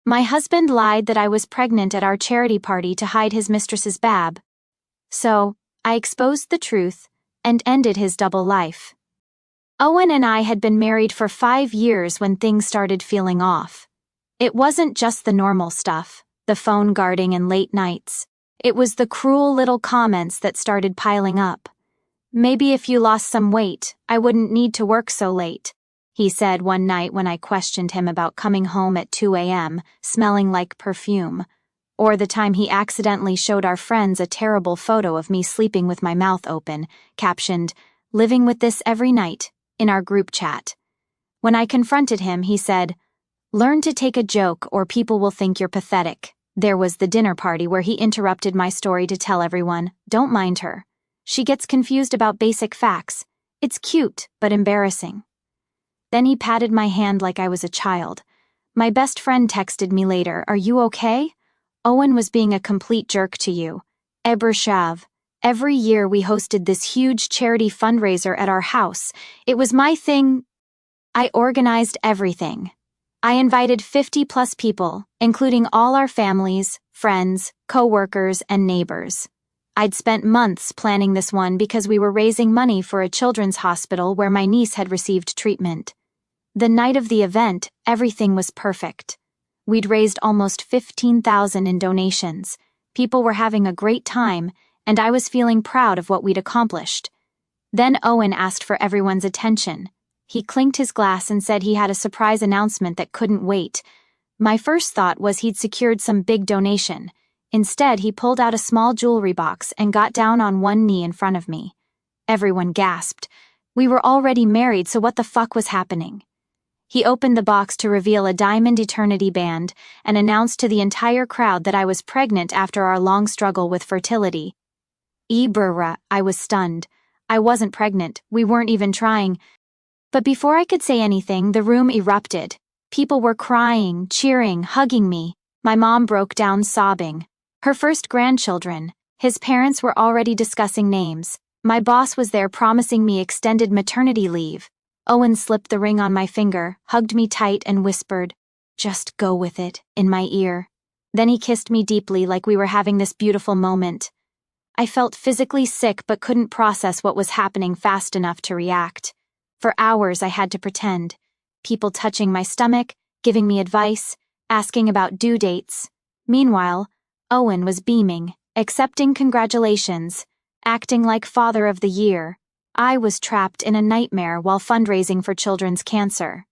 My husband lied that I was pregnant at our charity party to hide his mistress's bab. So, I exposed the truth and ended his double life. Owen and I had been married for 5 years when things started feeling off. It wasn't just the normal stuff, the phone guarding and late nights. It was the cruel little comments that started piling up. "Maybe if you lost some weight, I wouldn't need to work so late," he said one night when I questioned him about coming home at 2 a.m., smelling like perfume. Or the time he accidentally showed our friends a terrible photo of me sleeping with my mouth open, captioned, "Living with this every night," in our group chat. When I confronted him, he said, "Learn to take a joke or people will think you're pathetic." There was the dinner party where he interrupted my story to tell everyone, "Don't mind her. She gets confused about basic facts. It's cute, but embarrassing." Then he patted my hand like I was a child. My best friend texted me later, "Are you okay? Owen was being a complete jerk to you. Ebershav. Every year we hosted this huge charity fundraiser at our house. It was my thing. I organized everything. I invited 50+ people, including all our families, friends, co-workers, and neighbors. I'd spent months planning this one because we were raising money for a children's hospital where my niece had received treatment. The night of the event, everything was perfect. We'd raised almost $15,000 in donations. People were having a great time, and I was feeling proud of what we'd accomplished. Then Owen asked for everyone's attention. He clinked his glass and said he had a surprise announcement that couldn't wait. My first thought was he'd secured some big donation. Instead, he pulled out a small jewelry box and got down on one knee in front of me. Everyone gasped. We were already married, so what the fuck was happening? He opened the box to reveal a diamond eternity band and announced to the entire crowd that I was pregnant after our long struggle with fertility. I was stunned. I wasn't pregnant. We weren't even trying. But before I could say anything, the room erupted. People were crying, cheering, hugging me. My mom broke down sobbing. Her first grandchildren. His parents were already discussing names. My boss was there promising me extended maternity leave. Owen slipped the ring on my finger, hugged me tight, and whispered, "Just go with it," in my ear. Then he kissed me deeply like we were having this beautiful moment. I felt physically sick but couldn't process what was happening fast enough to react. For hours I had to pretend. People touching my stomach, giving me advice, asking about due dates. Meanwhile, Owen was beaming, accepting congratulations, acting like father of the year. I was trapped in a nightmare while fundraising for children's cancer.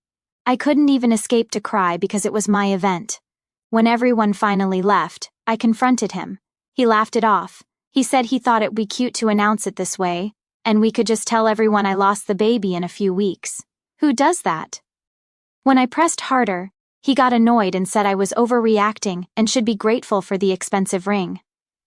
I couldn't even escape to cry because it was my event. When everyone finally left, I confronted him. He laughed it off. He said he thought it'd be cute to announce it this way, and we could just tell everyone I lost the baby in a few weeks. Who does that? When I pressed harder, he got annoyed and said I was overreacting and should be grateful for the expensive ring.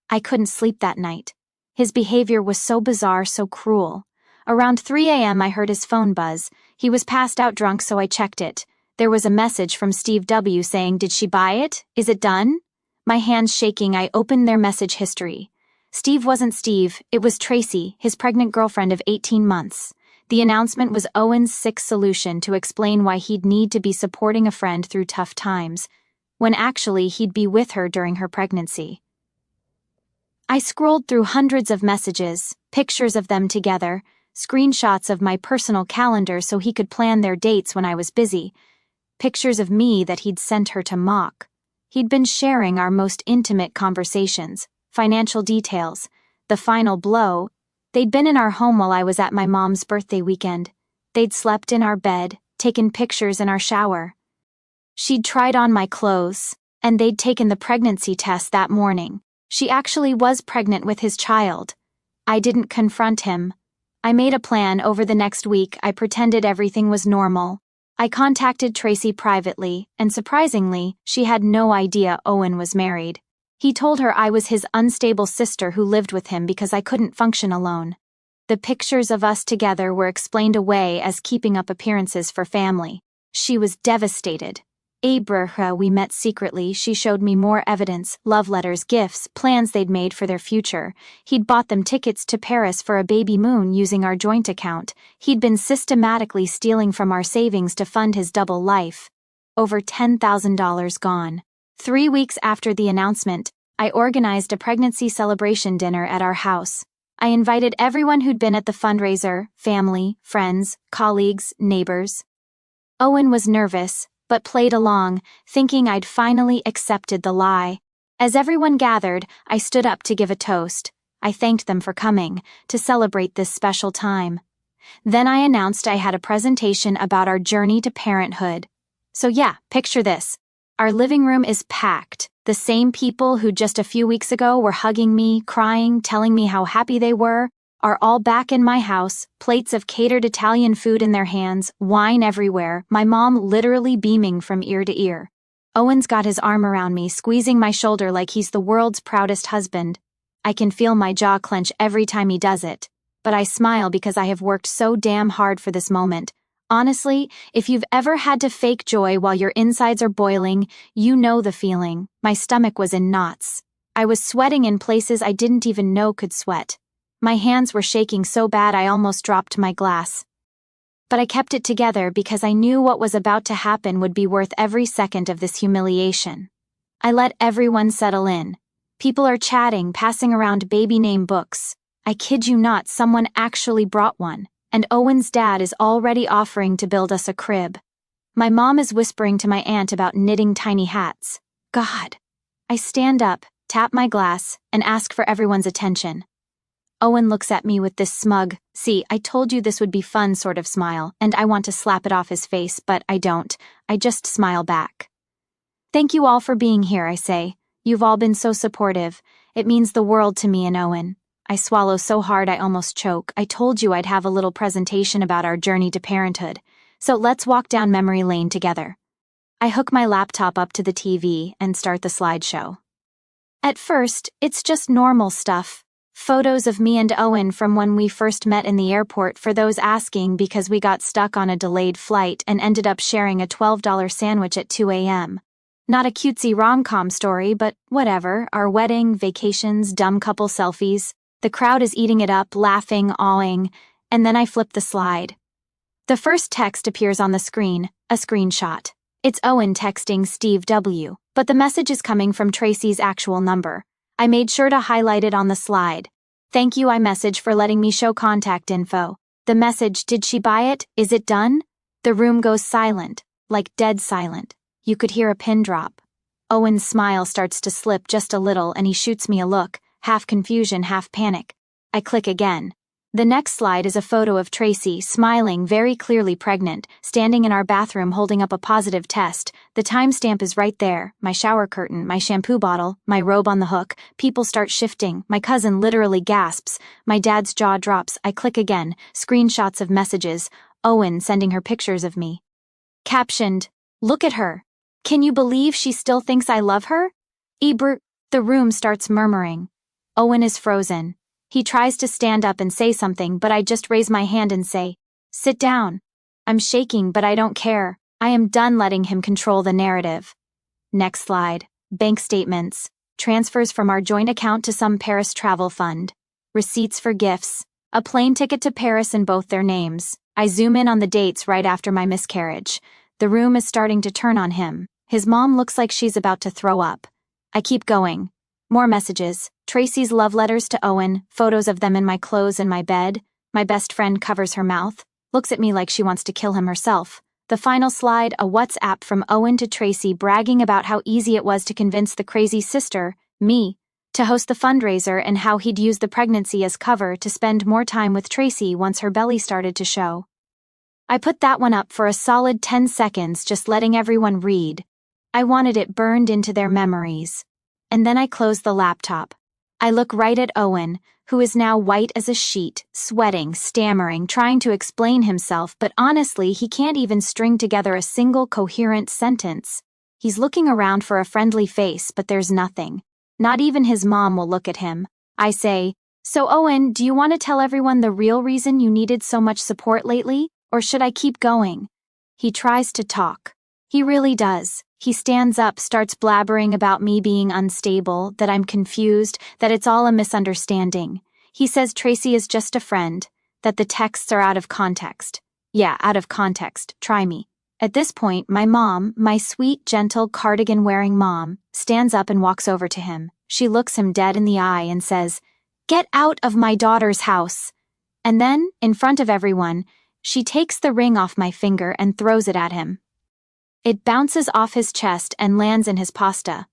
I couldn't sleep that night. His behavior was so bizarre, so cruel. Around 3 a.m. I heard his phone buzz. He was passed out drunk, so I checked it. There was a message from Steve W. saying, "Did she buy it? Is it done?" My hands shaking, I opened their message history. Steve wasn't Steve, it was Tracy, his pregnant girlfriend of 18 months. The announcement was Owen's sick solution to explain why he'd need to be supporting a friend through tough times, when actually he'd be with her during her pregnancy. I scrolled through hundreds of messages, pictures of them together, screenshots of my personal calendar so he could plan their dates when I was busy, pictures of me that he'd sent her to mock. He'd been sharing our most intimate conversations, financial details, the final blow. They'd been in our home while I was at my mom's birthday weekend. They'd slept in our bed, taken pictures in our shower. She'd tried on my clothes, and they'd taken the pregnancy test that morning. She actually was pregnant with his child. I didn't confront him. I made a plan. Over the next week, I pretended everything was normal. I contacted Tracy privately, and surprisingly, she had no idea Owen was married. He told her I was his unstable sister who lived with him because I couldn't function alone. The pictures of us together were explained away as keeping up appearances for family. She was devastated. We met secretly. She showed me more evidence, love letters, gifts, plans they'd made for their future. He'd bought them tickets to Paris for a baby moon using our joint account. He'd been systematically stealing from our savings to fund his double life. Over $10,000 gone. 3 weeks after the announcement, I organized a pregnancy celebration dinner at our house. I invited everyone who'd been at the fundraiser, family, friends, colleagues, neighbors. Owen was nervous, but played along, thinking I'd finally accepted the lie. As everyone gathered, I stood up to give a toast. I thanked them for coming, to celebrate this special time. Then I announced I had a presentation about our journey to parenthood. So yeah, picture this. Our living room is packed. The same people who just a few weeks ago were hugging me, crying, telling me how happy they were, are all back in my house, plates of catered Italian food in their hands, wine everywhere, my mom literally beaming from ear to ear. Owen's got his arm around me, squeezing my shoulder like he's the world's proudest husband. I can feel my jaw clench every time he does it, but I smile because I have worked so damn hard for this moment. Honestly, if you've ever had to fake joy while your insides are boiling, you know the feeling. My stomach was in knots. I was sweating in places I didn't even know could sweat. My hands were shaking so bad I almost dropped my glass. But I kept it together because I knew what was about to happen would be worth every second of this humiliation. I let everyone settle in. People are chatting, passing around baby name books. I kid you not, someone actually brought one. And Owen's dad is already offering to build us a crib. My mom is whispering to my aunt about knitting tiny hats. God. I stand up, tap my glass, and ask for everyone's attention. Owen looks at me with this smug, "See, I told you this would be fun" sort of smile, and I want to slap it off his face, but I don't. I just smile back. "Thank you all for being here," I say. "You've all been so supportive. It means the world to me and Owen." I swallow so hard I almost choke. I told you I'd have a little presentation about our journey to parenthood. So let's walk down memory lane together. I hook my laptop up to the TV and start the slideshow. At first, it's just normal stuff. Photos of me and Owen from when we first met in the airport for those asking because we got stuck on a delayed flight and ended up sharing a $12 sandwich at 2 a.m. Not a cutesy rom-com story, but whatever. Our wedding, vacations, dumb couple selfies. The crowd is eating it up, laughing, awing, and then I flip the slide. The first text appears on the screen, a screenshot. It's Owen texting Steve W., but the message is coming from Tracy's actual number. I made sure to highlight it on the slide. "Thank you iMessage for letting me show contact info." The message, "Did she buy it? Is it done?" The room goes silent, like dead silent. You could hear a pin drop. Owen's smile starts to slip just a little and he shoots me a look, half confusion, half panic. I click again. The next slide is a photo of Tracy, smiling, very clearly pregnant, standing in our bathroom holding up a positive test. The timestamp is right there, my shower curtain, my shampoo bottle, my robe on the hook. People start shifting. My cousin literally gasps. My dad's jaw drops. I click again. Screenshots of messages. Owen sending her pictures of me. Captioned, "Look at her. Can you believe she still thinks I love her?" The room starts murmuring. Owen is frozen. He tries to stand up and say something, but I just raise my hand and say, "Sit down." I'm shaking, but I don't care. I am done letting him control the narrative. Next slide. Bank statements. Transfers from our joint account to some Paris travel fund. Receipts for gifts. A plane ticket to Paris in both their names. I zoom in on the dates right after my miscarriage. The room is starting to turn on him. His mom looks like she's about to throw up. I keep going. More messages. Tracy's love letters to Owen, photos of them in my clothes in my bed. My best friend covers her mouth, looks at me like she wants to kill him herself. The final slide, a WhatsApp from Owen to Tracy bragging about how easy it was to convince the crazy sister, me, to host the fundraiser and how he'd use the pregnancy as cover to spend more time with Tracy once her belly started to show. I put that one up for a solid 10 seconds, just letting everyone read. I wanted it burned into their memories. And then I close the laptop. I look right at Owen, who is now white as a sheet, sweating, stammering, trying to explain himself, but honestly, he can't even string together a single coherent sentence. He's looking around for a friendly face, but there's nothing. Not even his mom will look at him. I say, "So Owen, do you want to tell everyone the real reason you needed so much support lately, or should I keep going?" He tries to talk. He really does. He stands up, starts blabbering about me being unstable, that I'm confused, that it's all a misunderstanding. He says Tracy is just a friend, that the texts are out of context. Yeah, out of context. Try me. At this point, my mom, my sweet, gentle, cardigan-wearing mom, stands up and walks over to him. She looks him dead in the eye and says, "Get out of my daughter's house." And then, in front of everyone, she takes the ring off my finger and throws it at him. It bounces off his chest and lands in his pasta.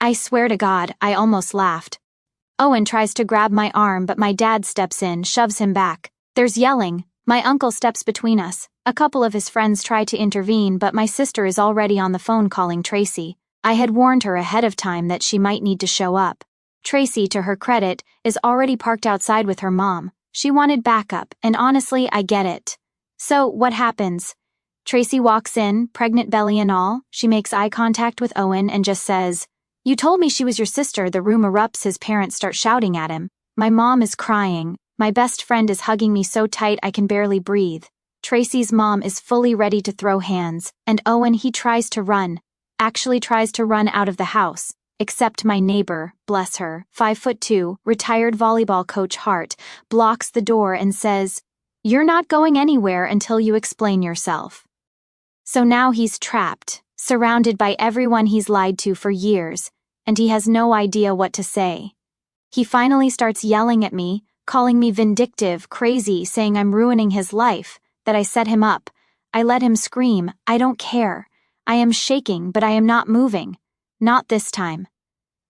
I swear to God, I almost laughed. Owen tries to grab my arm, but my dad steps in, shoves him back. There's yelling. My uncle steps between us. A couple of his friends try to intervene, but my sister is already on the phone calling Tracy. I had warned her ahead of time that she might need to show up. Tracy, to her credit, is already parked outside with her mom. She wanted backup, and honestly, I get it. So, what happens? Tracy walks in, pregnant belly and all. She makes eye contact with Owen and just says, "You told me she was your sister." The room erupts. His parents start shouting at him. My mom is crying. My best friend is hugging me so tight I can barely breathe. Tracy's mom is fully ready to throw hands, and Owen, he tries to run. Actually tries to run out of the house. Except my neighbor, bless her, 5'2", retired volleyball coach Hart, blocks the door and says, "You're not going anywhere until you explain yourself." So now he's trapped, surrounded by everyone he's lied to for years, and he has no idea what to say. He finally starts yelling at me, calling me vindictive, crazy, saying I'm ruining his life, that I set him up. I let him scream, "I don't care. I am shaking, but I am not moving. Not this time."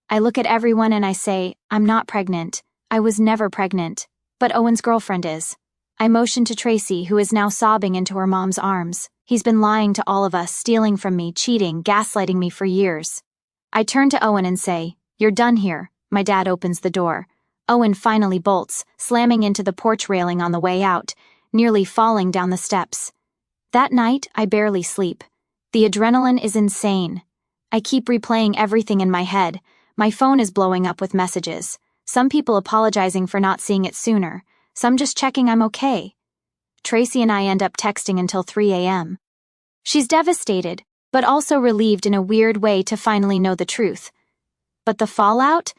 I look at everyone and I say, "I'm not pregnant. I was never pregnant. But Owen's girlfriend is." I motion to Tracy, who is now sobbing into her mom's arms. He's been lying to all of us, stealing from me, cheating, gaslighting me for years. I turn to Owen and say, "You're done here." My dad opens the door. Owen finally bolts, slamming into the porch railing on the way out, nearly falling down the steps. That night, I barely sleep. The adrenaline is insane. I keep replaying everything in my head. My phone is blowing up with messages. Some people apologizing for not seeing it sooner. Some just checking I'm okay. Tracy and I end up texting until 3 a.m. She's devastated, but also relieved in a weird way to finally know the truth. But the fallout?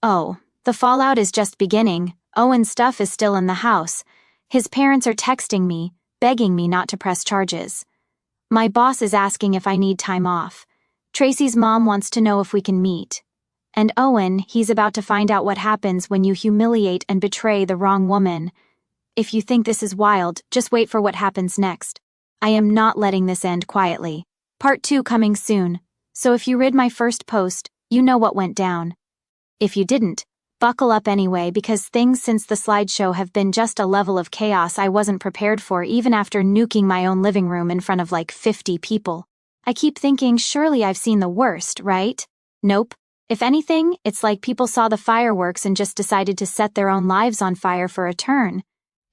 Oh, the fallout is just beginning. Owen's stuff is still in the house. His parents are texting me, begging me not to press charges. My boss is asking if I need time off. Tracy's mom wants to know if we can meet. And Owen, he's about to find out what happens when you humiliate and betray the wrong woman. If you think this is wild, just wait for what happens next. I am not letting this end quietly. Part 2 coming soon. So if you read my first post, you know what went down. If you didn't, buckle up anyway, because things since the slideshow have been just a level of chaos I wasn't prepared for, even after nuking my own living room in front of like 50 people. I keep thinking surely I've seen the worst, right? Nope. If anything, it's like people saw the fireworks and just decided to set their own lives on fire for a turn.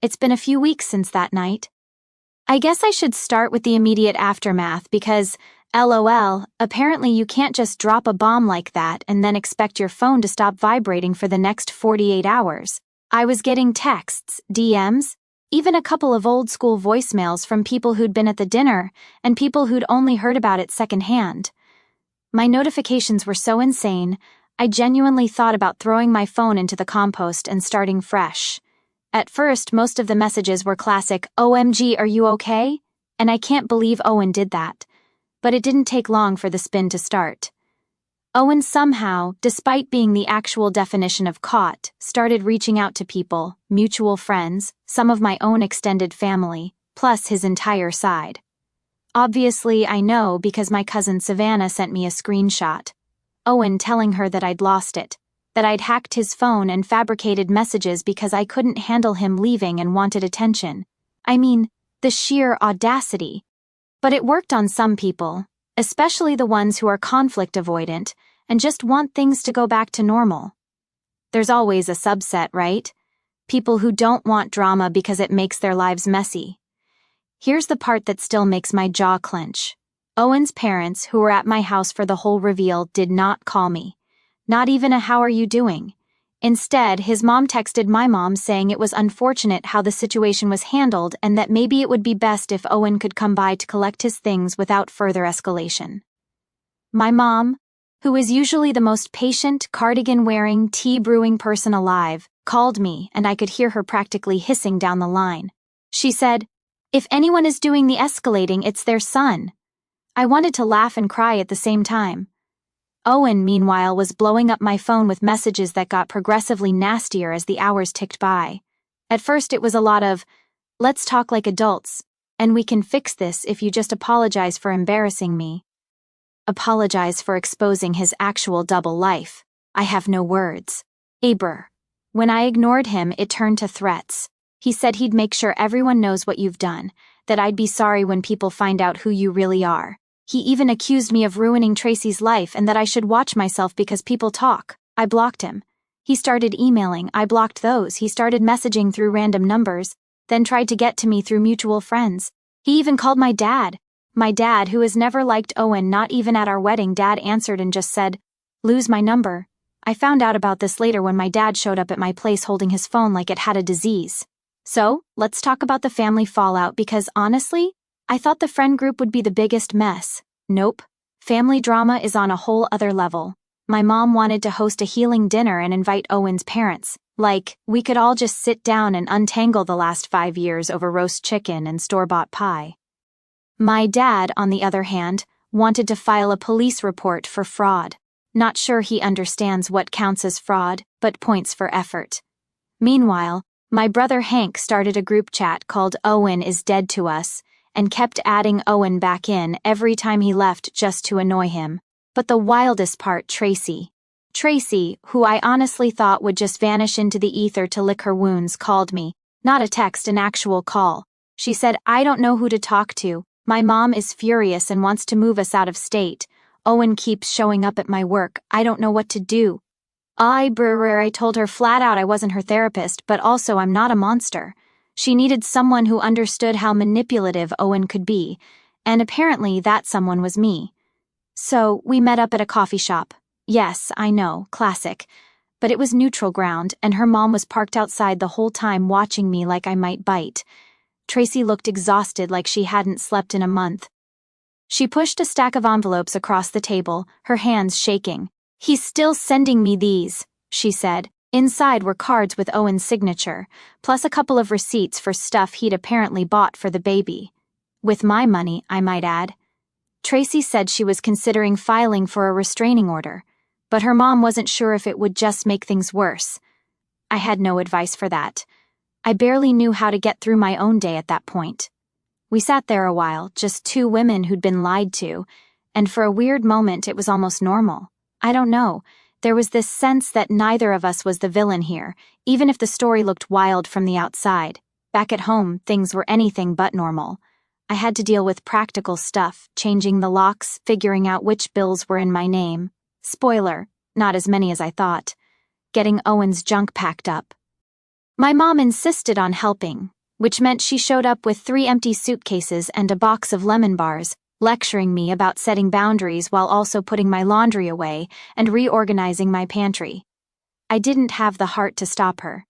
It's been a few weeks since that night. I guess I should start with the immediate aftermath because, LOL, apparently you can't just drop a bomb like that and then expect your phone to stop vibrating for the next 48 hours. I was getting texts, DMs, even a couple of old-school voicemails from people who'd been at the dinner and people who'd only heard about it secondhand. My notifications were so insane, I genuinely thought about throwing my phone into the compost and starting fresh. At first, most of the messages were classic, "OMG, are you okay?" And I can't believe Owen did that. But it didn't take long for the spin to start. Owen somehow, despite being the actual definition of caught, started reaching out to people, mutual friends, some of my own extended family, plus his entire side. Obviously, I know because my cousin Savannah sent me a screenshot. Owen telling her that I'd lost it, that I'd hacked his phone and fabricated messages because I couldn't handle him leaving and wanted attention. I mean, the sheer audacity. But it worked on some people, especially the ones who are conflict avoidant and just want things to go back to normal. There's always a subset, right? People who don't want drama because it makes their lives messy. Here's the part that still makes my jaw clench. Owen's parents, who were at my house for the whole reveal, did not call me. Not even a "how are you doing?" Instead, his mom texted my mom saying it was unfortunate how the situation was handled and that maybe it would be best if Owen could come by to collect his things without further escalation. My mom, who is usually the most patient, cardigan-wearing, tea-brewing person alive, called me and I could hear her practically hissing down the line. She said, If anyone is doing the escalating, it's their son. I wanted to laugh and cry at the same time. Owen, meanwhile, was blowing up my phone with messages that got progressively nastier as the hours ticked by. At first it was a lot of, "Let's talk like adults, and we can fix this if you just apologize for embarrassing me." Apologize for exposing his actual double life. I have no words. Aber. When I ignored him, it turned to threats. He said he'd make sure everyone knows what you've done, that I'd be sorry when people find out who you really are. He even accused me of ruining Tracy's life and that I should watch myself because people talk. I blocked him. He started emailing, I blocked those. He started messaging through random numbers, then tried to get to me through mutual friends. He even called my dad. My dad, who has never liked Owen, not even at our wedding. Dad answered and just said, "Lose my number." I found out about this later when my dad showed up at my place holding his phone like it had a disease. So, let's talk about the family fallout because honestly, I thought the friend group would be the biggest mess. Nope. Family drama is on a whole other level. My mom wanted to host a healing dinner and invite Owen's parents. Like, we could all just sit down and untangle the last 5 years over roast chicken and store-bought pie. My dad, on the other hand, wanted to file a police report for fraud. Not sure he understands what counts as fraud, but points for effort. Meanwhile, my brother Hank started a group chat called Owen is Dead to Us, and kept adding Owen back in every time he left just to annoy him. But the wildest part, Tracy. Tracy, who I honestly thought would just vanish into the ether to lick her wounds, called me. Not a text, an actual call. She said, "I don't know who to talk to. My mom is furious and wants to move us out of state. Owen keeps showing up at my work. I don't know what to do." I told her flat out I wasn't her therapist, but also I'm not a monster. She needed someone who understood how manipulative Owen could be, and apparently that someone was me. So, we met up at a coffee shop. Yes, I know, classic. But it was neutral ground, and her mom was parked outside the whole time watching me like I might bite. Tracy looked exhausted, like she hadn't slept in a month. She pushed a stack of envelopes across the table, her hands shaking. "He's still sending me these," she said. Inside were cards with Owen's signature, plus a couple of receipts for stuff he'd apparently bought for the baby. With my money, I might add. Tracy said she was considering filing for a restraining order, but her mom wasn't sure if it would just make things worse. I had no advice for that. I barely knew how to get through my own day at that point. We sat there a while, just two women who'd been lied to, and for a weird moment it was almost normal. I don't know. There was this sense that neither of us was the villain here, even if the story looked wild from the outside. Back at home, things were anything but normal. I had to deal with practical stuff, changing the locks, figuring out which bills were in my name. Spoiler, not as many as I thought. Getting Owen's junk packed up. My mom insisted on helping, which meant she showed up with 3 empty suitcases and a box of lemon bars, lecturing me about setting boundaries while also putting my laundry away and reorganizing my pantry. I didn't have the heart to stop her.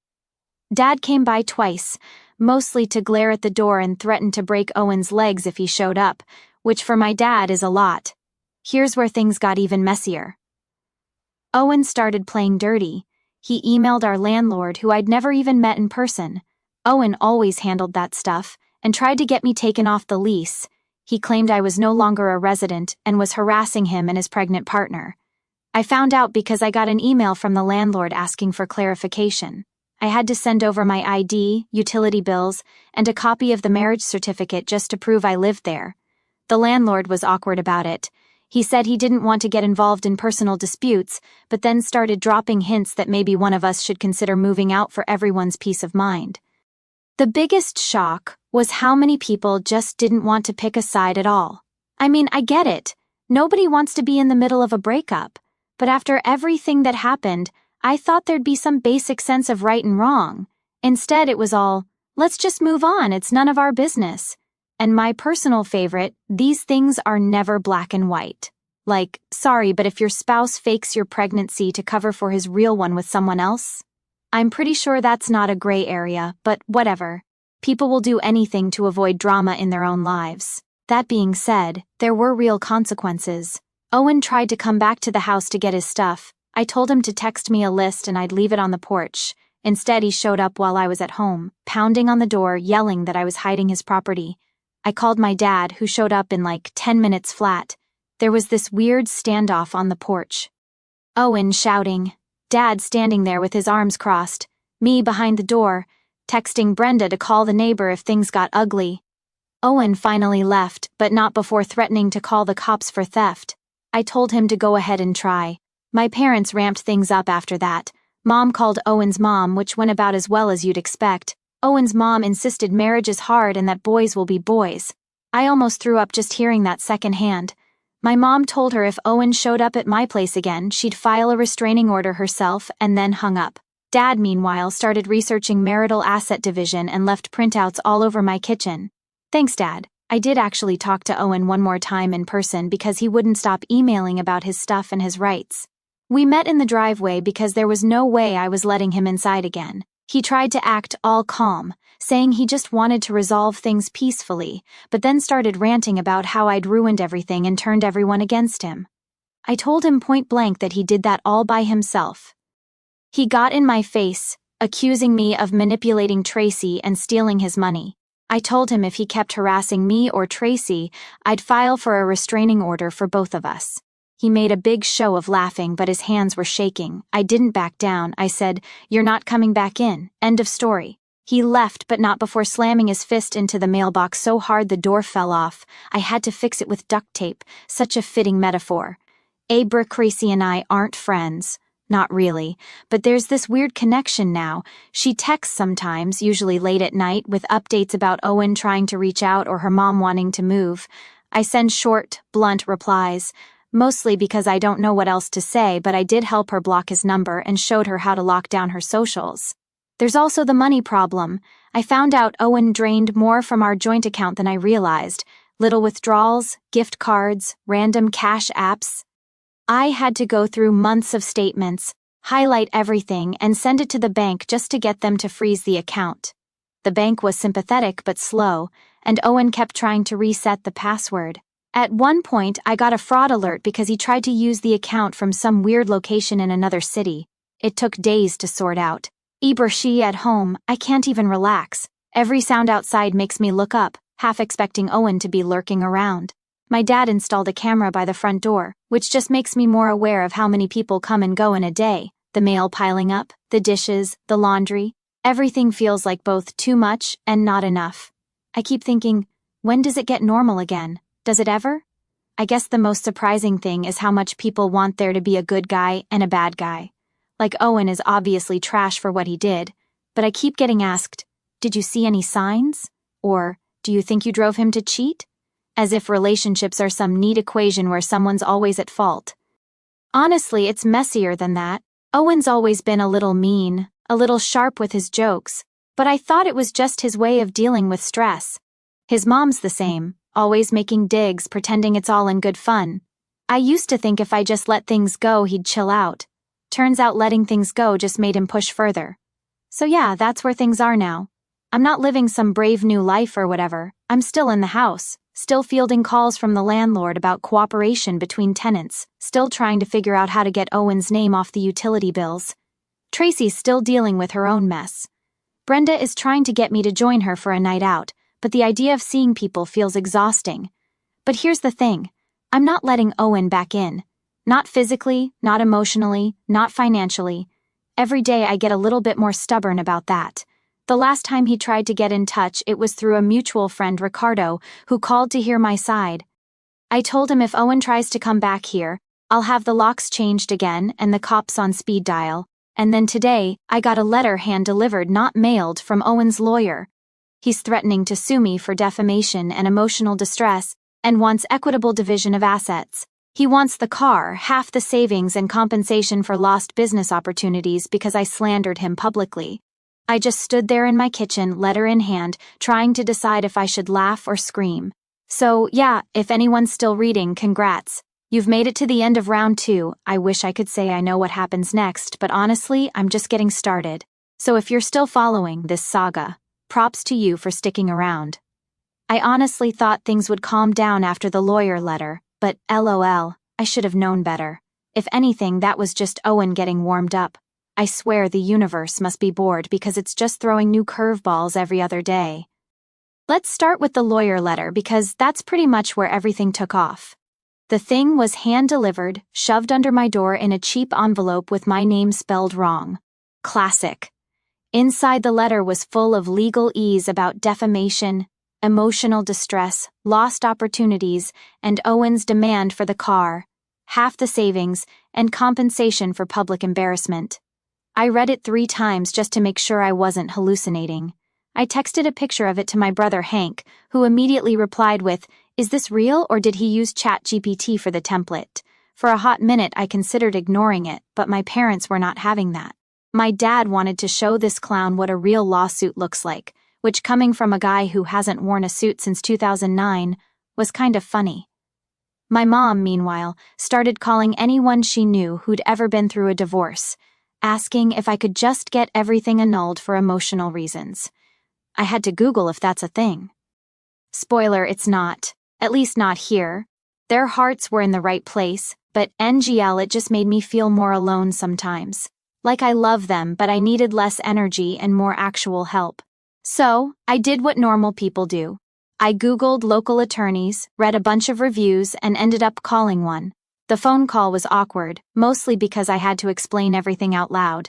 Dad came by twice, mostly to glare at the door and threaten to break Owen's legs if he showed up, which for my dad is a lot. Here's where things got even messier. Owen started playing dirty. He emailed our landlord, who I'd never even met in person. Owen always handled that stuff, and tried to get me taken off the lease. He claimed I was no longer a resident and was harassing him and his pregnant partner. I found out because I got an email from the landlord asking for clarification. I had to send over my ID, utility bills, and a copy of the marriage certificate just to prove I lived there. The landlord was awkward about it. He said he didn't want to get involved in personal disputes, but then started dropping hints that maybe one of us should consider moving out for everyone's peace of mind. The biggest shock was how many people just didn't want to pick a side at all. I mean, I get it. Nobody wants to be in the middle of a breakup. But after everything that happened, I thought there'd be some basic sense of right and wrong. Instead, it was all, let's just move on, it's none of our business. And my personal favorite, these things are never black and white. Like, sorry, but if your spouse fakes your pregnancy to cover for his real one with someone else, I'm pretty sure that's not a gray area, but whatever. People will do anything to avoid drama in their own lives. That being said, there were real consequences. Owen tried to come back to the house to get his stuff. I told him to text me a list and I'd leave it on the porch. Instead, he showed up while I was at home, pounding on the door, yelling that I was hiding his property. I called my dad, who showed up in like 10 minutes flat. There was this weird standoff on the porch. Owen shouting, Dad standing there with his arms crossed, me behind the door, texting Brenda to call the neighbor if things got ugly. Owen finally left, but not before threatening to call the cops for theft. I told him to go ahead and try. My parents ramped things up after that. Mom called Owen's mom, which went about as well as you'd expect. Owen's mom insisted marriage is hard and that boys will be boys. I almost threw up just hearing that secondhand. My mom told her if Owen showed up at my place again, she'd file a restraining order herself and then hung up. Dad, meanwhile, started researching marital asset division and left printouts all over my kitchen. Thanks, Dad. I did actually talk to Owen one more time in person because he wouldn't stop emailing about his stuff and his rights. We met in the driveway because there was no way I was letting him inside again. He tried to act all calm, saying he just wanted to resolve things peacefully, but then started ranting about how I'd ruined everything and turned everyone against him. I told him point blank that he did that all by himself. He got in my face, accusing me of manipulating Tracy and stealing his money. I told him if he kept harassing me or Tracy, I'd file for a restraining order for both of us. He made a big show of laughing, but his hands were shaking. I didn't back down. I said, "You're not coming back in. End of story." He left, but not before slamming his fist into the mailbox so hard the door fell off. I had to fix it with duct tape. Such a fitting metaphor. Tracy and I aren't friends. Not really, but there's this weird connection now. She texts sometimes, usually late at night, with updates about Owen trying to reach out or her mom wanting to move. I send short, blunt replies. Mostly because I don't know what else to say, but I did help her block his number and showed her how to lock down her socials. There's also the money problem. I found out Owen drained more from our joint account than I realized. Little withdrawals, gift cards, random cash apps. I had to go through months of statements, highlight everything, and send it to the bank just to get them to freeze the account. The bank was sympathetic but slow, and Owen kept trying to reset the password. At one point, I got a fraud alert because he tried to use the account from some weird location in another city. It took days to sort out. She at home, I can't even relax. Every sound outside makes me look up, half expecting Owen to be lurking around. My dad installed a camera by the front door, which just makes me more aware of how many people come and go in a day. The mail piling up, the dishes, the laundry. Everything feels like both too much and not enough. I keep thinking, when does it get normal again? Does it ever? I guess the most surprising thing is how much people want there to be a good guy and a bad guy. Like Owen is obviously trash for what he did, but I keep getting asked, did you see any signs? Or, do you think you drove him to cheat? As if relationships are some neat equation where someone's always at fault. Honestly, it's messier than that. Owen's always been a little mean, a little sharp with his jokes, but I thought it was just his way of dealing with stress. His mom's the same. Always making digs, pretending it's all in good fun. I used to think if I just let things go, he'd chill out. Turns out letting things go just made him push further. So yeah, that's where things are now. I'm not living some brave new life or whatever. I'm still in the house, still fielding calls from the landlord about cooperation between tenants, still trying to figure out how to get Owen's name off the utility bills. Tracy's still dealing with her own mess. Brenda is trying to get me to join her for a night out, but the idea of seeing people feels exhausting. But here's the thing. I'm not letting Owen back in. Not physically, not emotionally, not financially. Every day I get a little bit more stubborn about that. The last time he tried to get in touch, it was through a mutual friend, Ricardo, who called to hear my side. I told him if Owen tries to come back here, I'll have the locks changed again and the cops on speed dial. And then today, I got a letter hand-delivered, not mailed, from Owen's lawyer. He's threatening to sue me for defamation and emotional distress, and wants equitable division of assets. He wants the car, half the savings, and compensation for lost business opportunities because I slandered him publicly. I just stood there in my kitchen, letter in hand, trying to decide if I should laugh or scream. So, yeah, if anyone's still reading, congrats. You've made it to the end of round 2. I wish I could say I know what happens next, but honestly, I'm just getting started. So if you're still following this saga, props to you for sticking around. I honestly thought things would calm down after the lawyer letter, but LOL, I should have known better. If anything, that was just Owen getting warmed up. I swear the universe must be bored because it's just throwing new curveballs every other day. Let's start with the lawyer letter because that's pretty much where everything took off. The thing was hand-delivered, shoved under my door in a cheap envelope with my name spelled wrong. Classic. Inside the letter was full of legalese about defamation, emotional distress, lost opportunities, and Owen's demand for the car, half the savings, and compensation for public embarrassment. I read it 3 times just to make sure I wasn't hallucinating. I texted a picture of it to my brother Hank, who immediately replied with, "Is this real or did he use ChatGPT for the template?" For a hot minute I considered ignoring it, but my parents were not having that. My dad wanted to show this clown what a real lawsuit looks like, which coming from a guy who hasn't worn a suit since 2009, was kind of funny. My mom, meanwhile, started calling anyone she knew who'd ever been through a divorce, asking if I could just get everything annulled for emotional reasons. I had to Google if that's a thing. Spoiler, it's not. At least not here. Their hearts were in the right place, but NGL, it just made me feel more alone sometimes. Like I love them, but I needed less energy and more actual help. So, I did what normal people do. I Googled local attorneys, read a bunch of reviews, and ended up calling one. The phone call was awkward, mostly because I had to explain everything out loud.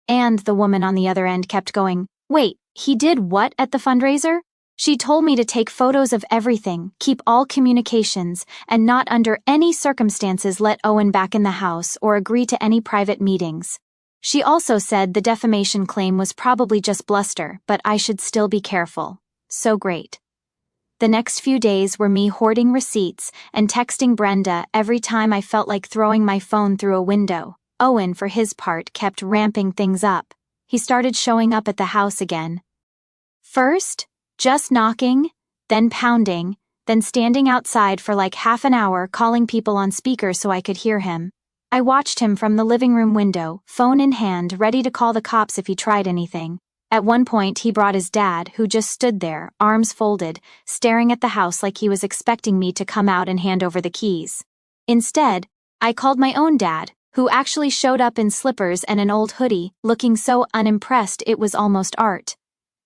And the woman on the other end kept going, "Wait, he did what at the fundraiser?" She told me to take photos of everything, keep all communications, and not under any circumstances let Owen back in the house or agree to any private meetings. She also said the defamation claim was probably just bluster, but I should still be careful. So great. The next few days were me hoarding receipts and texting Brenda every time I felt like throwing my phone through a window. Owen, for his part, kept ramping things up. He started showing up at the house again. First, just knocking, then pounding, then standing outside for like half an hour calling people on speaker so I could hear him. I watched him from the living room window, phone in hand, ready to call the cops if he tried anything. At one point, he brought his dad, who just stood there, arms folded, staring at the house like he was expecting me to come out and hand over the keys. Instead, I called my own dad, who actually showed up in slippers and an old hoodie, looking so unimpressed it was almost art.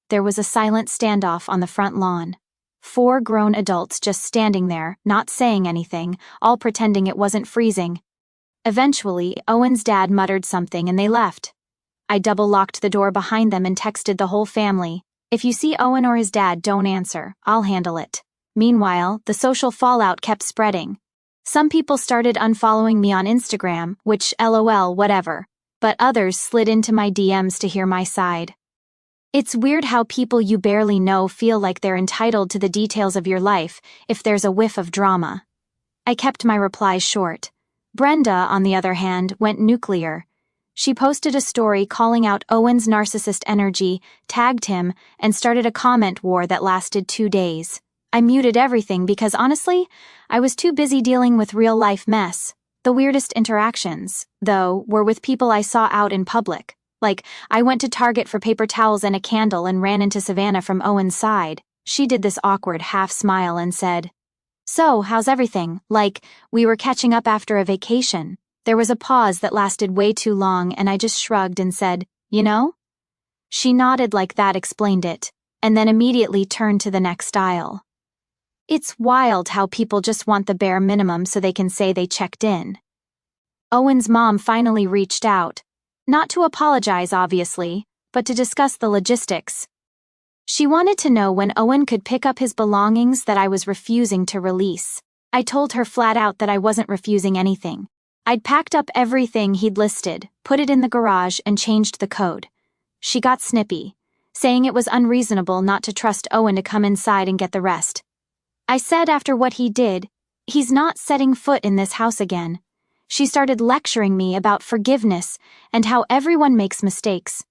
There was a silent standoff on the front lawn. 4 grown adults just standing there, not saying anything, all pretending it wasn't freezing. Eventually, Owen's dad muttered something and they left. I double-locked the door behind them and texted the whole family, "If you see Owen or his dad, don't answer. I'll handle it." Meanwhile, the social fallout kept spreading. Some people started unfollowing me on Instagram, which LOL, whatever, but others slid into my DMs to hear my side. It's weird how people you barely know feel like they're entitled to the details of your life if there's a whiff of drama. I kept my replies short. Brenda, on the other hand, went nuclear. She posted a story calling out Owen's narcissist energy, tagged him, and started a comment war that lasted 2 days. I muted everything because honestly, I was too busy dealing with real-life mess. The weirdest interactions, though, were with people I saw out in public. Like, I went to Target for paper towels and a candle and ran into Savannah from Owen's side. She did this awkward half-smile and said, "So, how's everything?" Like, we were catching up after a vacation. There was a pause that lasted way too long and I just shrugged and said, "You know?" She nodded like that explained it, and then immediately turned to the next aisle. It's wild how people just want the bare minimum so they can say they checked in. Owen's mom finally reached out. Not to apologize, obviously, but to discuss the logistics. She wanted to know when Owen could pick up his belongings that I was refusing to release. I told her flat out that I wasn't refusing anything. I'd packed up everything he'd listed, put it in the garage, and changed the code. She got snippy, saying it was unreasonable not to trust Owen to come inside and get the rest. I said after what he did, he's not setting foot in this house again. She started lecturing me about forgiveness and how everyone makes mistakes.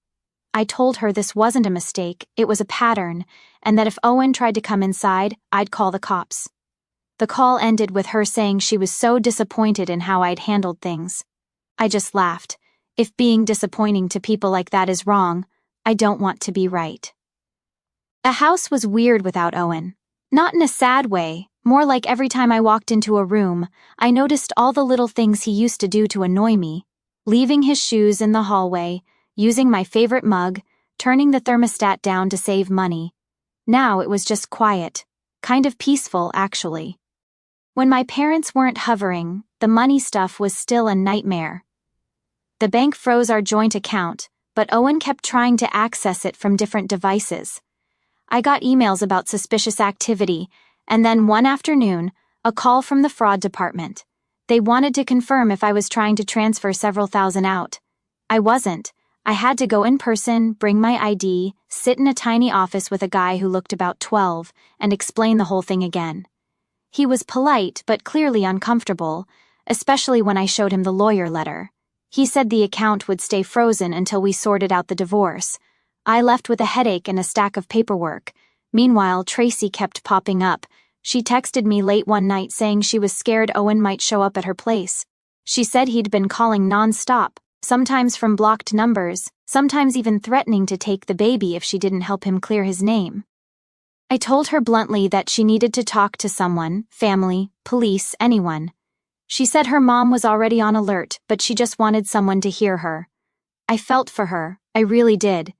I told her this wasn't a mistake, it was a pattern, and that if Owen tried to come inside, I'd call the cops. The call ended with her saying she was so disappointed in how I'd handled things. I just laughed. If being disappointing to people like that is wrong, I don't want to be right. The house was weird without Owen. Not in a sad way, more like every time I walked into a room, I noticed all the little things he used to do to annoy me. Leaving his shoes in the hallway, using my favorite mug, turning the thermostat down to save money. Now it was just quiet, kind of peaceful actually. When my parents weren't hovering, the money stuff was still a nightmare. The bank froze our joint account, but Owen kept trying to access it from different devices. I got emails about suspicious activity, and then one afternoon, a call from the fraud department. They wanted to confirm if I was trying to transfer several thousand out. I wasn't. I had to go in person, bring my ID, sit in a tiny office with a guy who looked about 12, and explain the whole thing again. He was polite but clearly uncomfortable, especially when I showed him the lawyer letter. He said the account would stay frozen until we sorted out the divorce. I left with a headache and a stack of paperwork. Meanwhile, Tracy kept popping up. She texted me late one night saying she was scared Owen might show up at her place. She said he'd been calling non-stop, sometimes from blocked numbers, sometimes even threatening to take the baby if she didn't help him clear his name. I told her bluntly that she needed to talk to someone, family, police, anyone. She said her mom was already on alert, but she just wanted someone to hear her. I felt for her, I really did.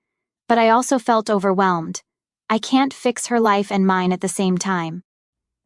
But I also felt overwhelmed. I can't fix her life and mine at the same time.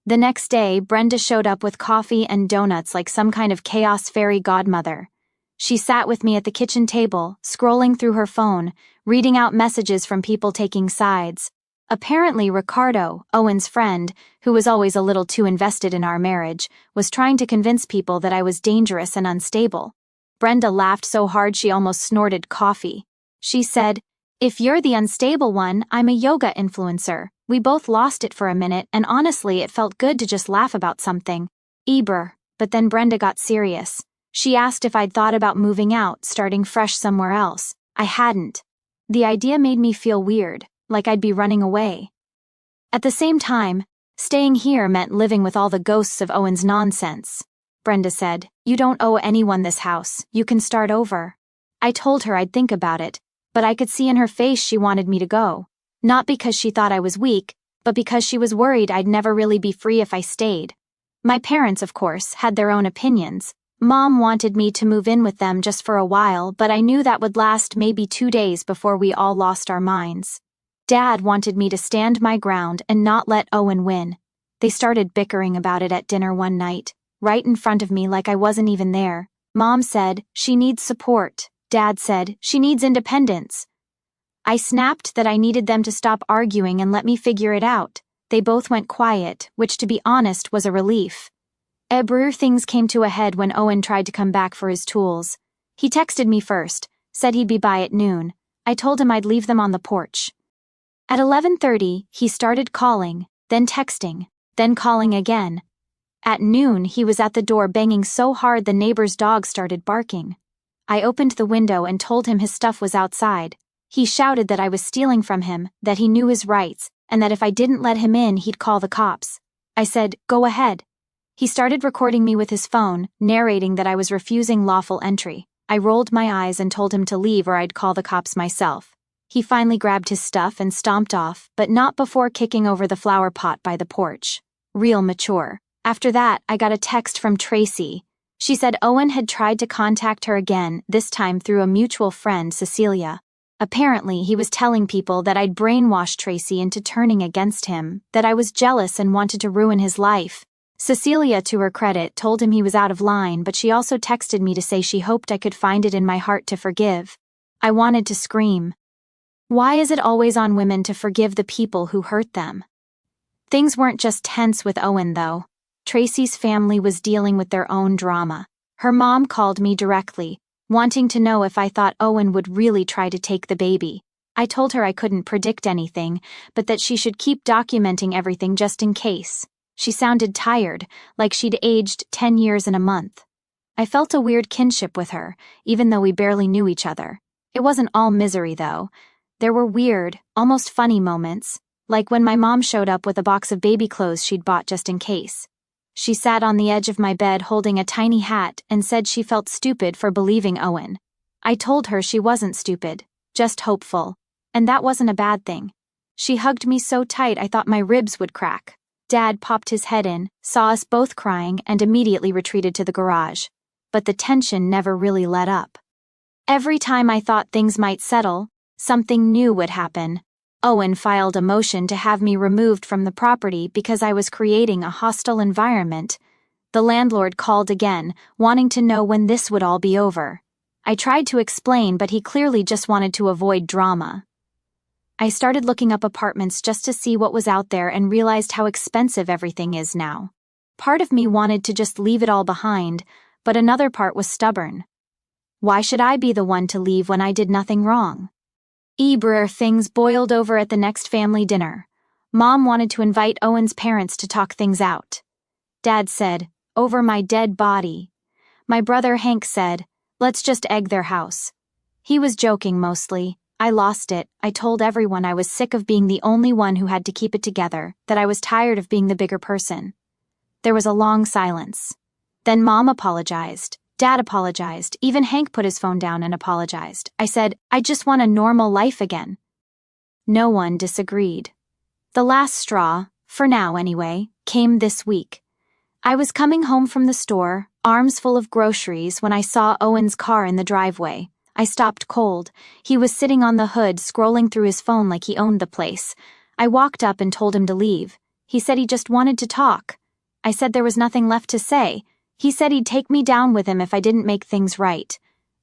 The next day, Brenda showed up with coffee and donuts like some kind of chaos fairy godmother. She sat with me at the kitchen table, scrolling through her phone, reading out messages from people taking sides. Apparently Ricardo, Owen's friend, who was always a little too invested in our marriage, was trying to convince people that I was dangerous and unstable. Brenda laughed so hard she almost snorted coffee. She said, "If you're the unstable one, I'm a yoga influencer." We both lost it for a minute, and honestly it felt good to just laugh about something. But then Brenda got serious. She asked if I'd thought about moving out, starting fresh somewhere else. I hadn't. The idea made me feel weird, like I'd be running away. At the same time, staying here meant living with all the ghosts of Owen's nonsense. Brenda said, "You don't owe anyone this house, you can start over." I told her I'd think about it, but I could see in her face she wanted me to go. Not because she thought I was weak, but because she was worried I'd never really be free if I stayed. My parents, of course, had their own opinions. Mom wanted me to move in with them just for a while, but I knew that would last maybe 2 days before we all lost our minds. Dad wanted me to stand my ground and not let Owen win. They started bickering about it at dinner one night, right in front of me like I wasn't even there. Mom said, "She needs support." Dad said, "She needs independence." I snapped that I needed them to stop arguing and let me figure it out. They both went quiet, which to be honest was a relief. Things came to a head when Owen tried to come back for his tools. He texted me first, said he'd be by at noon. I told him I'd leave them on the porch. At 11:30, he started calling, then texting, then calling again. At noon, he was at the door banging so hard the neighbor's dog started barking. I opened the window and told him his stuff was outside. He shouted that I was stealing from him, that he knew his rights, and that if I didn't let him in, he'd call the cops. I said, "Go ahead." He started recording me with his phone, narrating that I was refusing lawful entry. I rolled my eyes and told him to leave or I'd call the cops myself. He finally grabbed his stuff and stomped off, but not before kicking over the flower pot by the porch. Real mature. After that, I got a text from Tracy. She said Owen had tried to contact her again, this time through a mutual friend, Cecilia. Apparently, he was telling people that I'd brainwashed Tracy into turning against him, that I was jealous and wanted to ruin his life. Cecilia, to her credit, told him he was out of line, but she also texted me to say she hoped I could find it in my heart to forgive. I wanted to scream. Why is it always on women to forgive the people who hurt them? Things weren't just tense with Owen, though. Tracy's family was dealing with their own drama. Her mom called me directly, wanting to know if I thought Owen would really try to take the baby. I told her I couldn't predict anything, but that she should keep documenting everything just in case. She sounded tired, like she'd aged 10 years in a month. I felt a weird kinship with her, even though we barely knew each other. It wasn't all misery, though. There were weird, almost funny moments, like when my mom showed up with a box of baby clothes she'd bought just in case. She sat on the edge of my bed holding a tiny hat and said she felt stupid for believing Owen. I told her she wasn't stupid, just hopeful, and that wasn't a bad thing. She hugged me so tight I thought my ribs would crack. Dad popped his head in, saw us both crying, and immediately retreated to the garage. But the tension never really let up. Every time I thought things might settle, something new would happen. Owen filed a motion to have me removed from the property because I was creating a hostile environment. The landlord called again, wanting to know when this would all be over. I tried to explain, but he clearly just wanted to avoid drama. I started looking up apartments just to see what was out there and realized how expensive everything is now. Part of me wanted to just leave it all behind, but another part was stubborn. Why should I be the one to leave when I did nothing wrong? Things boiled over at the next family dinner. Mom wanted to invite Owen's parents to talk things out. Dad said, "Over my dead body." My brother Hank said, "Let's just egg their house." He was joking mostly. I lost it. I told everyone I was sick of being the only one who had to keep it together, that I was tired of being the bigger person. There was a long silence. Then Mom apologized. Dad apologized. Even Hank put his phone down and apologized. I said, "I just want a normal life again." No one disagreed. The last straw, for now anyway, came this week. I was coming home from the store, arms full of groceries, when I saw Owen's car in the driveway. I stopped cold. He was sitting on the hood, scrolling through his phone like he owned the place. I walked up and told him to leave. He said he just wanted to talk. I said there was nothing left to say. He said he'd take me down with him if I didn't make things right.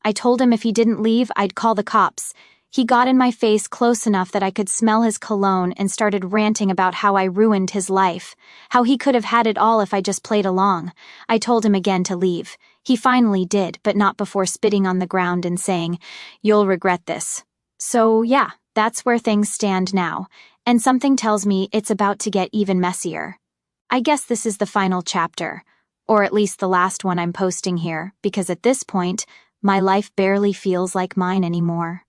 I told him if he didn't leave, I'd call the cops. He got in my face close enough that I could smell his cologne and started ranting about how I ruined his life, how he could have had it all if I just played along. I told him again to leave. He finally did, but not before spitting on the ground and saying, "You'll regret this." So yeah, that's where things stand now, and something tells me it's about to get even messier. I guess this is the final chapter, or at least the last one I'm posting here, because at this point, my life barely feels like mine anymore.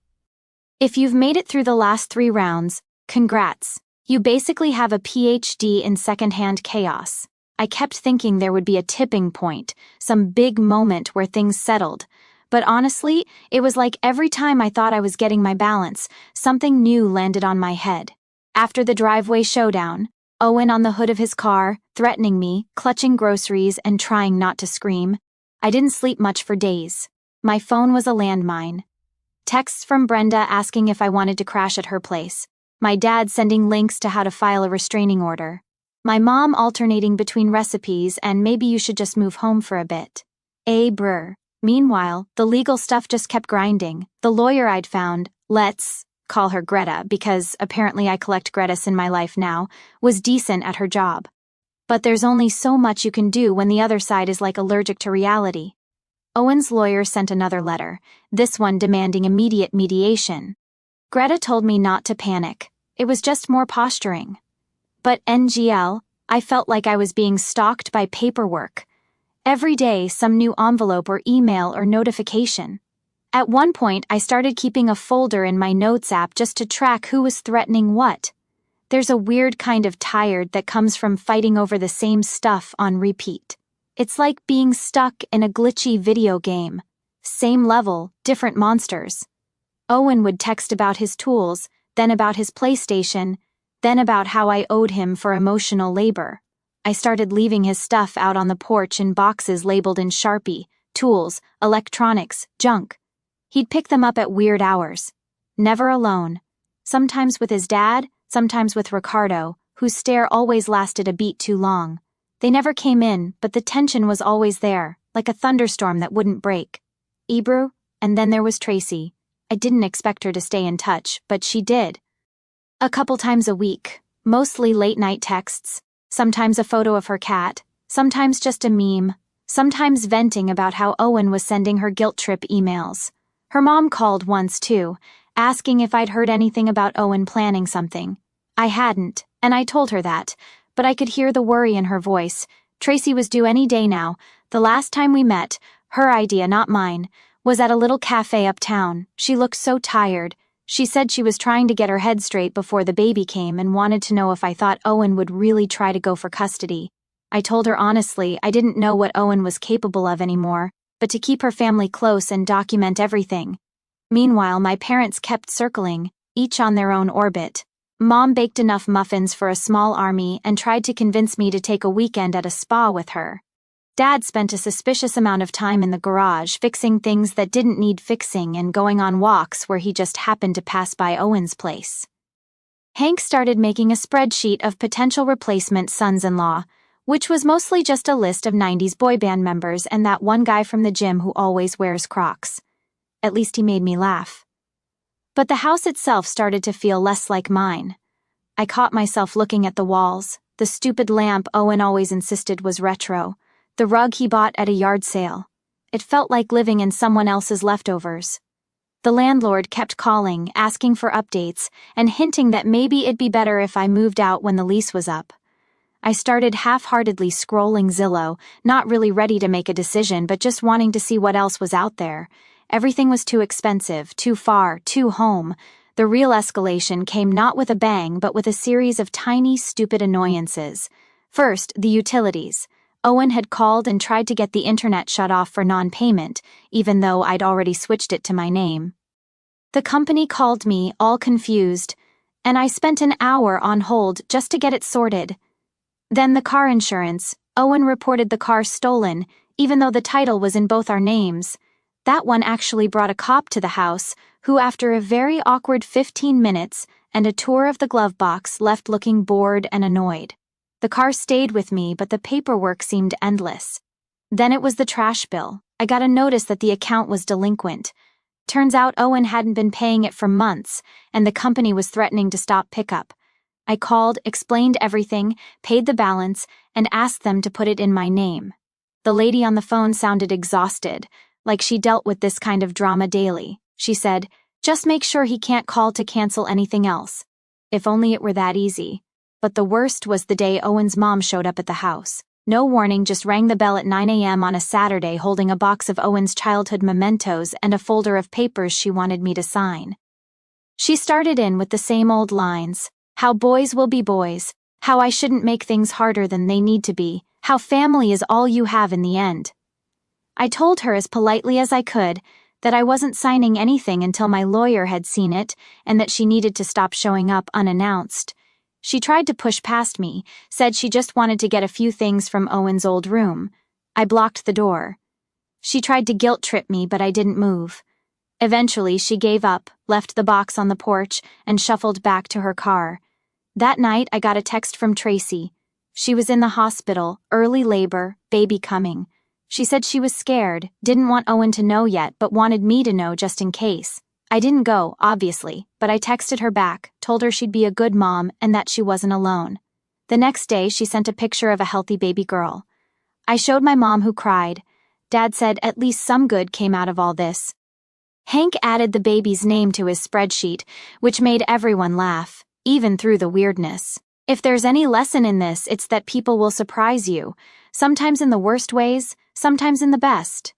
If you've made it through the last 3 rounds, congrats. You basically have a PhD in secondhand chaos. I kept thinking there would be a tipping point, some big moment where things settled. But honestly, it was like every time I thought I was getting my balance, something new landed on my head. After the driveway showdown, Owen on the hood of his car, threatening me, clutching groceries, and trying not to scream. I didn't sleep much for days. My phone was a landmine. Texts from Brenda asking if I wanted to crash at her place. My dad sending links to how to file a restraining order. My mom alternating between recipes and maybe you should just move home for a bit. Brr. Meanwhile, the legal stuff just kept grinding. The lawyer I'd found, let's call her Greta because apparently I collect Gretas in my life now, was decent at her job. But there's only so much you can do when the other side is like allergic to reality. Owen's lawyer sent another letter, this one demanding immediate mediation. Greta told me not to panic. It was just more posturing. But NGL, I felt like I was being stalked by paperwork. Every day, some new envelope or email or notification. At one point, I started keeping a folder in my notes app just to track who was threatening what. There's a weird kind of tired that comes from fighting over the same stuff on repeat. It's like being stuck in a glitchy video game. Same level, different monsters. Owen would text about his tools, then about his PlayStation, then about how I owed him for emotional labor. I started leaving his stuff out on the porch in boxes labeled in Sharpie, tools, electronics, junk. He'd pick them up at weird hours. Never alone. Sometimes with his dad, sometimes with Ricardo, whose stare always lasted a beat too long. They never came in, but the tension was always there, like a thunderstorm that wouldn't break. Ebru, and then there was Tracy. I didn't expect her to stay in touch, but she did. A couple times a week, mostly late-night texts, sometimes a photo of her cat, sometimes just a meme, sometimes venting about how Owen was sending her guilt trip emails. Her mom called once too, asking if I'd heard anything about Owen planning something. I hadn't, and I told her that, but I could hear the worry in her voice. Tracy was due any day now. The last time we met, her idea, not mine, was at a little cafe uptown. She looked so tired. She said she was trying to get her head straight before the baby came and wanted to know if I thought Owen would really try to go for custody. I told her honestly I didn't know what Owen was capable of anymore, but to keep her family close and document everything. Meanwhile, my parents kept circling, each on their own orbit. Mom baked enough muffins for a small army and tried to convince me to take a weekend at a spa with her. Dad spent a suspicious amount of time in the garage fixing things that didn't need fixing and going on walks where he just happened to pass by Owen's place. Hank started making a spreadsheet of potential replacement sons-in-law, which was mostly just a list of 90s boy band members and that one guy from the gym who always wears Crocs. At least he made me laugh. But the house itself started to feel less like mine. I caught myself looking at the walls, the stupid lamp Owen always insisted was retro, the rug he bought at a yard sale. It felt like living in someone else's leftovers. The landlord kept calling, asking for updates, and hinting that maybe it'd be better if I moved out when the lease was up. I started half-heartedly scrolling Zillow, not really ready to make a decision but just wanting to see what else was out there. Everything was too expensive, too far, too home. The real escalation came not with a bang but with a series of tiny, stupid annoyances. First, the utilities. Owen had called and tried to get the internet shut off for non-payment, even though I'd already switched it to my name. The company called me, all confused, and I spent an hour on hold just to get it sorted. Then the car insurance. Owen reported the car stolen, even though the title was in both our names. That one actually brought a cop to the house, who after a very awkward 15 minutes and a tour of the glove box left looking bored and annoyed. The car stayed with me, but the paperwork seemed endless. Then it was the trash bill. I got a notice that the account was delinquent. Turns out Owen hadn't been paying it for months, and the company was threatening to stop pickup. I called, explained everything, paid the balance, and asked them to put it in my name. The lady on the phone sounded exhausted, like she dealt with this kind of drama daily. She said, "Just make sure he can't call to cancel anything else." If only it were that easy. But the worst was the day Owen's mom showed up at the house. No warning, just rang the bell at 9 a.m. on a Saturday holding a box of Owen's childhood mementos and a folder of papers she wanted me to sign. She started in with the same old lines. How boys will be boys. How I shouldn't make things harder than they need to be. How family is all you have in the end. I told her as politely as I could that I wasn't signing anything until my lawyer had seen it and that she needed to stop showing up unannounced. She tried to push past me, said she just wanted to get a few things from Owen's old room. I blocked the door. She tried to guilt-trip me, but I didn't move. Eventually, she gave up, left the box on the porch, and shuffled back to her car. That night, I got a text from Tracy. She was in the hospital, early labor, baby coming. She said she was scared, didn't want Owen to know yet, but wanted me to know just in case. I didn't go, obviously, but I texted her back, told her she'd be a good mom and that she wasn't alone. The next day, she sent a picture of a healthy baby girl. I showed my mom, who cried. Dad said at least some good came out of all this. Hank added the baby's name to his spreadsheet, which made everyone laugh, even through the weirdness. If there's any lesson in this, it's that people will surprise you, sometimes in the worst ways, sometimes in the best.